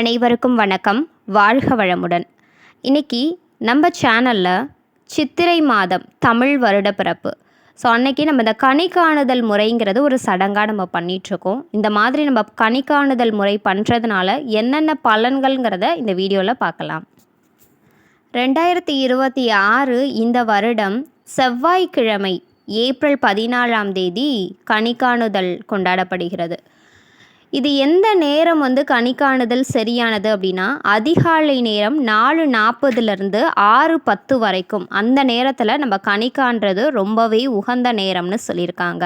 அனைவருக்கும் வணக்கம். வாழ்க வளமுடன். இன்னைக்கு நம்ம சேனலில் சித்திரை மாதம் தமிழ் வருட பிறப்பு. ஸோ அன்னைக்கு நம்ம இந்த கனி காணுதல் முறைங்கிறது ஒரு சடங்காக நம்ம பண்ணிகிட்ருக்கோம். இந்த மாதிரி நம்ம கனி காணுதல் முறை பண்ணுறதுனால என்னென்ன பலன்கள்ங்கிறத இந்த வீடியோவில் பார்க்கலாம். 2026 இந்த வருடம் செவ்வாய்க்கிழமை ஏப்ரல் 14ஆம் தேதி கனி காணுதல் கொண்டாடப்படுகிறது. இது எந்த நேரம் கனி காணுதல் சரியானது அப்படின்னா, அதிகாலை நேரம் 4:40 6:10 வரைக்கும் அந்த நேரத்தில் நம்ம கனி காண்றது ரொம்பவே உகந்த நேரம்னு சொல்லியிருக்காங்க.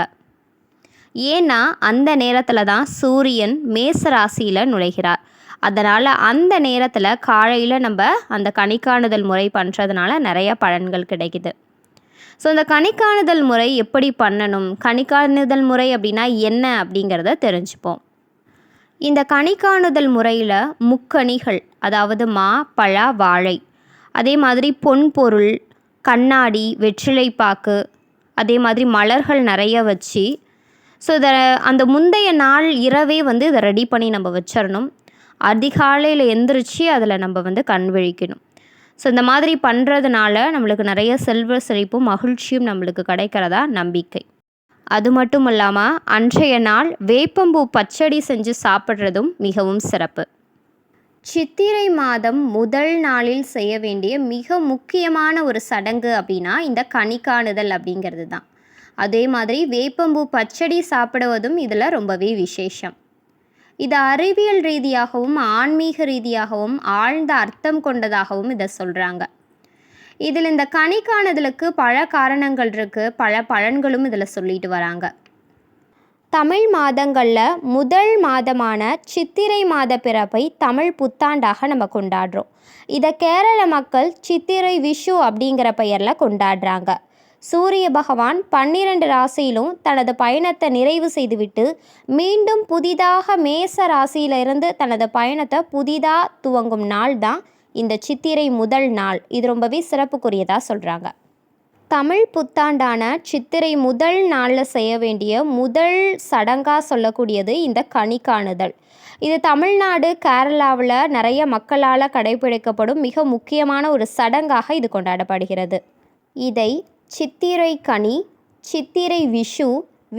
ஏன்னா அந்த நேரத்தில் தான் சூரியன் மேச ராசியில் நுழைகிறார். அதனால் அந்த நேரத்தில் காலையில் நம்ம அந்த கனி காணுதல் முறை பண்ணுறதுனால நிறைய பலன்கள் கிடைக்குது. ஸோ இந்த கனி காணுதல் முறை எப்படி பண்ணணும், கனி காணுதல் முறை அப்படின்னா என்ன அப்படிங்கிறத தெரிஞ்சுப்போம். இந்த கனி காணுதல் முறையில் முக்கணிகள், அதாவது மா, பழா, வாழை, அதே மாதிரி பொன்பொருள், கண்ணாடி, வெற்றிலைப்பாக்கு, அதே மாதிரி மலர்கள் நிறைய வச்சு, ஸோ இதை அந்த முந்தைய நாள் இரவே இதை ரெடி பண்ணி நம்ம வச்சிடணும். அதிகாலையில் எந்திரிச்சு அதில் நம்ம கண் விழிக்கணும். ஸோ இந்த மாதிரி பண்ணுறதுனால நம்மளுக்கு நிறைய செல்வ செழிப்பும் மகிழ்ச்சியும் நம்மளுக்கு கிடைக்கிறதா நம்பிக்கை. அது மட்டும் இல்லாமல் அன்றைய நாள் வேப்பம்பூ பச்சடி செஞ்சு சாப்பிட்றதும் மிகவும் சிறப்பு. சித்திரை மாதம் முதல் நாளில் செய்ய வேண்டிய மிக முக்கியமான ஒரு சடங்கு அப்படின்னா இந்த கனி காணுதல் அப்படிங்கிறது தான். அதே மாதிரி வேப்பம்பூ பச்சடி சாப்பிடுவதும் இதில் ரொம்பவே விசேஷம். இது அறிவியல் ரீதியாகவும் ஆன்மீக ரீதியாகவும் ஆழ்ந்த அர்த்தம் கொண்டதாகவும் இதை சொல்கிறாங்க. இதில் இந்த கனி காணுதலுக்கு பல காரணங்கள் இருக்குது, பல பலன்களும் இதில் சொல்லிட்டு வராங்க. தமிழ் மாதங்களில் முதல் மாதமான சித்திரை மாத பிறப்பை தமிழ் புத்தாண்டாக நம்ம கொண்டாடுறோம். இதை கேரள மக்கள் சித்திரை விஷு அப்படிங்கிற பெயரில் கொண்டாடுறாங்க. சூரிய பகவான் 12 ராசியிலும் தனது பயணத்தை நிறைவு செய்துவிட்டு மீண்டும் புதிதாக மேச ராசியிலிருந்து தனது பயணத்தை புதிதாக துவங்கும் நாள் தான் இந்த சித்திரை முதல் நாள். இது ரொம்பவே சிறப்புக்குரியதாக சொல்கிறாங்க. தமிழ் புத்தாண்டான சித்திரை முதல் நாளில் செய்ய வேண்டிய முதல் சடங்காக சொல்லக்கூடியது இந்த கனி காணுதல். இது தமிழ்நாடு, கேரளாவில் நிறைய மக்களால் கடைபிடிக்கப்படும் மிக முக்கியமான ஒரு சடங்காக இது கொண்டாடப்படுகிறது. இதை சித்திரை கனி, சித்திரை விஷு,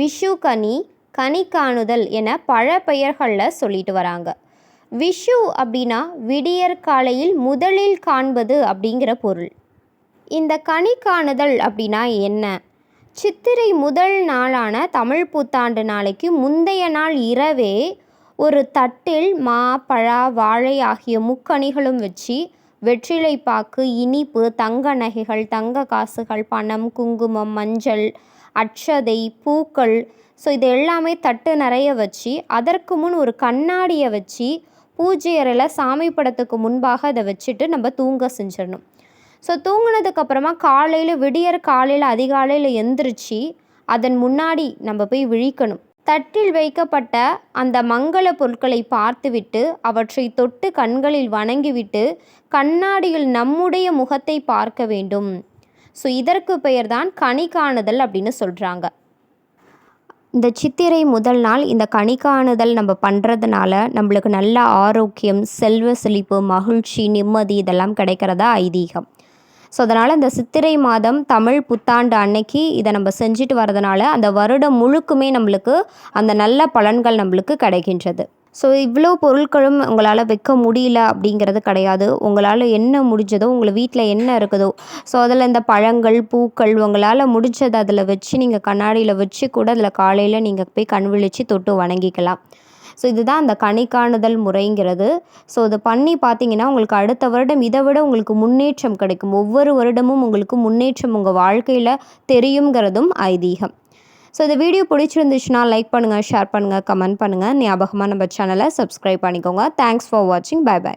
விஷு கனி, கனி காணுதல் என பல பெயர்களில் சொல்லிட்டு வராங்க. விஷு அப்படின்னா விடியற் காலையில் முதலில் காண்பது அப்படிங்கிற பொருள். இந்த கனி காணுதல் அப்படின்னா என்ன? சித்திரை முதல் நாளான தமிழ் புத்தாண்டு நாளைக்கு முந்தைய நாள் இரவே ஒரு தட்டில் மா, பழா, வாழை ஆகிய முக்கணிகளும் வச்சு வெற்றிலைப்பாக்கு, இனிப்பு, தங்க நகைகள், தங்க காசுகள், பணம், குங்குமம், மஞ்சள், அட்சதை, பூக்கள், ஸோ இது எல்லாமே தட்டு நிறைய வச்சு அதற்கு முன் ஒரு கண்ணாடியை வச்சு பூஜை அறையில் சாமி படத்துக்கு முன்பாக அதை வச்சுட்டு நம்ம தூங்க செஞ்சிடணும். ஸோ தூங்கினதுக்கப்புறமா காலையில் விடியற் காலையில் அதிகாலையில் எந்திரிச்சு அதன் முன்னாடி நம்ம போய் விழிக்கணும். தட்டில் வைக்கப்பட்ட அந்த மங்கள பொருட்களை பார்த்துவிட்டு அவற்றை தொட்டு கண்களில் வணங்கிவிட்டு கண்ணாடியில் நம்முடைய முகத்தை பார்க்க வேண்டும். ஸோ இதற்கு பெயர்தான் கனி காணுதல் அப்படின்னு சொல்கிறாங்க. இந்த சித்திரை முதல் நாள் இந்த கனி காணுதல் நம்ம பண்ணுறதுனால நம்மளுக்கு நல்ல ஆரோக்கியம், செல்வ செழிப்பு, மகிழ்ச்சி, நிம்மதி இதெல்லாம் கிடைக்கிறதா ஐதீகம். ஸோ அதனால் இந்த சித்திரை மாதம் தமிழ் புத்தாண்டு அன்னைக்கு இதை நம்ம செஞ்சுட்டு வரதுனால அந்த வருடம் முழுக்குமே நம்மளுக்கு அந்த நல்ல பலன்கள் நம்மளுக்கு கிடைக்கின்றது. ஸோ இவ்வளோ பொருட்களும் உங்களால் வைக்க முடியல அப்படிங்கிறது கிடையாது. உங்களால் என்ன முடிஞ்சதோ, உங்கள் வீட்டில் என்ன இருக்குதோ, ஸோ அதில் இந்த பழங்கள், பூக்கள் உங்களால் முடிஞ்சதை அதில் வச்சு நீங்கள் கண்ணாடியில் வச்சு கூட அதில் காலையில் நீங்கள் போய் கண் விழித்து தொட்டு வணங்கிக்கலாம். ஸோ இதுதான் அந்த கனி காணுதல் முறைங்கிறது. ஸோ இதை பண்ணி பார்த்தீங்கன்னா உங்களுக்கு அடுத்த வருடம் இதை விட உங்களுக்கு முன்னேற்றம் கிடைக்கும். ஒவ்வொரு வருடமும் உங்களுக்கு முன்னேற்றம் உங்கள் வாழ்க்கையில் தெரியுங்கிறதும் ஐதீகம். ஸோ இந்த வீடியோ பிடிச்சிருந்துச்சுன்னா லைக் பண்ணுங்கள், ஷேர் பண்ணுங்கள், கமெண்ட் பண்ணுங்கள். ஞாபகமாக நம்ம சேனலை சப்ஸ்கிரைப் பண்ணிக்கோங்க. தேங்க்ஸ் ஃபார் வாட்சிங். Bye by.